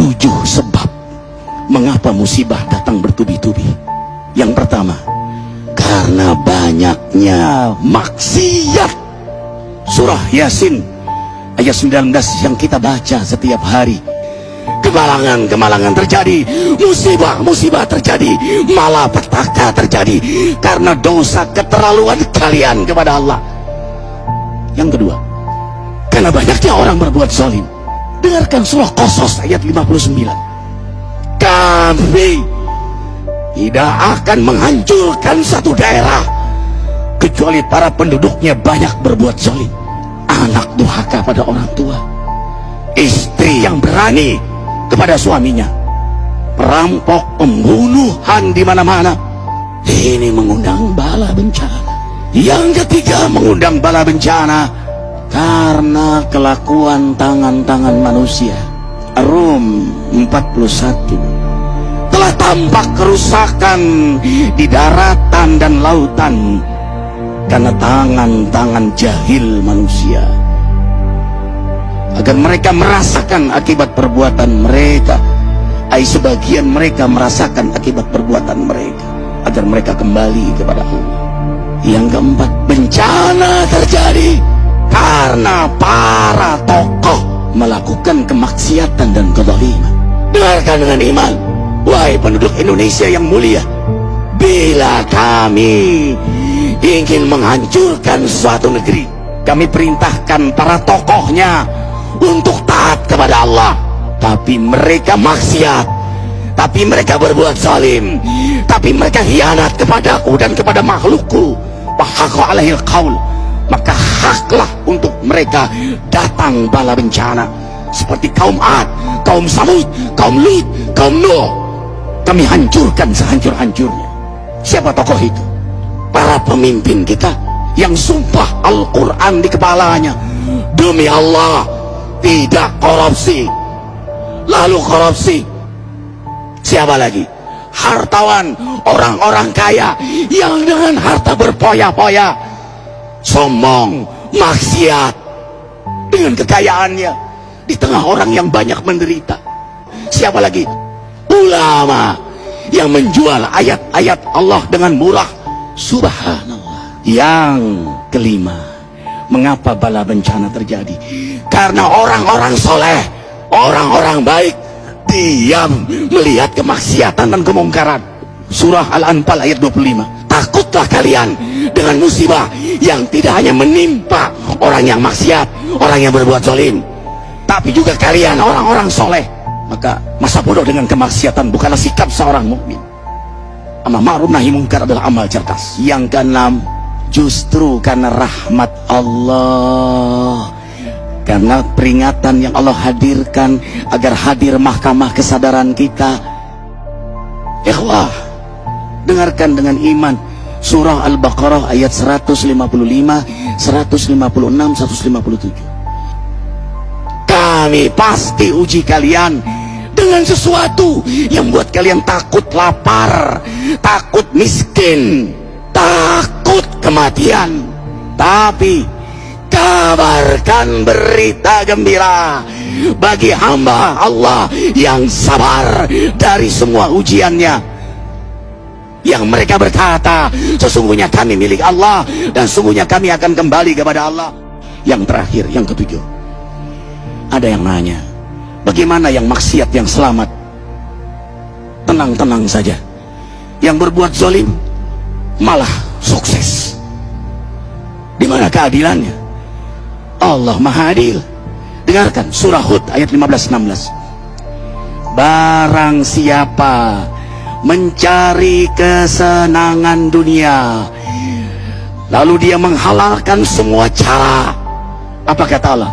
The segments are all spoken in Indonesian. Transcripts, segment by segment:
7 sebab mengapa musibah datang bertubi-tubi. Yang pertama, karena banyaknya maksiat. Surah Yasin ayat 19 yang kita baca setiap hari. Kemalangan terjadi, musibah terjadi, malapetaka terjadi karena dosa keterlaluan kalian kepada Allah. Yang kedua, karena banyaknya orang berbuat zalim. Dengarkan surah Qasas ayat 59. Kami tidak akan menghancurkan satu daerah kecuali para penduduknya banyak berbuat zalim. Anak durhaka pada orang tua, istri yang berani kepada suaminya, perampok, pembunuhan di mana-mana. Ini mengundang bala bencana. Yang ketiga, mengundang bala bencana karena kelakuan tangan-tangan manusia. Rum 41. Telah tampak kerusakan di daratan dan lautan karena tangan-tangan jahil manusia, agar mereka merasakan akibat perbuatan mereka. Sebagian mereka merasakan akibat perbuatan mereka, agar mereka kembali kepada Allah. Yang keempat, bencana terjadi karena para tokoh melakukan kemaksiatan dan kezaliman. Dengarkan dengan iman, wahai penduduk Indonesia yang mulia, bila kami ingin menghancurkan suatu negeri, kami perintahkan para tokohnya untuk taat kepada Allah, tapi mereka maksiat, tapi mereka berbuat zalim, tapi mereka khianat kepadaku dan kepada makhlukku. Fahaqa alaihil qaul, maka haklah untuk mereka datang bala bencana seperti kaum Ad, kaum Samud, kaum Lut, kaum Nuh. Kami hancurkan sehancur-hancurnya. Siapa tokoh itu? Para pemimpin kita yang sumpah Al-Quran di kepalanya, demi Allah tidak korupsi. Lalu korupsi. Siapa lagi? Hartawan, orang-orang kaya yang dengan harta berpoya-poya, sombong, maksiat dengan kekayaannya di tengah orang yang banyak menderita. Siapa lagi? Ulama yang menjual ayat-ayat Allah dengan murah. Subhanallah. Yang kelima, mengapa bala bencana terjadi? Karena orang-orang soleh, orang-orang baik diam melihat kemaksiatan dan kemungkaran. Surah Al-Anfal ayat 25. Takutlah kalian dengan musibah yang tidak hanya menimpa orang yang maksiat, orang yang berbuat zalim, tapi juga kalian orang-orang soleh. Maka masa bodoh dengan kemaksiatan bukanlah sikap seorang mukmin. Amar ma'ruf nahi munkar adalah amal cerdas. Yang keenam, justru karena rahmat Allah, karena peringatan yang Allah hadirkan agar hadir mahkamah kesadaran kita. Ikhwah, dengarkan dengan iman surah Al-Baqarah ayat 155, 156, 157. Kami pasti uji kalian dengan sesuatu yang buat kalian takut lapar, takut miskin, takut kematian. Tapi kabarkan berita gembira bagi hamba Allah yang sabar dari semua ujiannya, yang mereka berkata, sesungguhnya kami milik Allah dan sesungguhnya kami akan kembali kepada Allah. Yang terakhir, yang ketujuh, ada yang nanya, bagaimana yang maksiat yang selamat? Tenang-tenang saja. Yang berbuat zalim malah sukses. Di mana keadilannya? Allah Maha Adil. Dengarkan surah Hud ayat 15-16. Barang siapa mencari kesenangan dunia, lalu dia menghalalkan semua cara, apa kata Allah?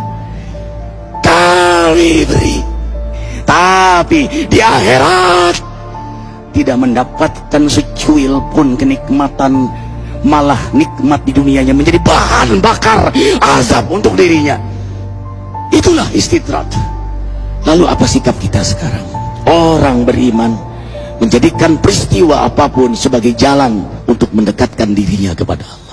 Kami beri, tapi di akhirat tidak mendapatkan secuil pun kenikmatan, malah nikmat di dunianya menjadi bahan bakar azab untuk dirinya. Itulah istidrat. Lalu apa sikap kita sekarang? Orang beriman menjadikan peristiwa apapun sebagai jalan untuk mendekatkan dirinya kepada Allah.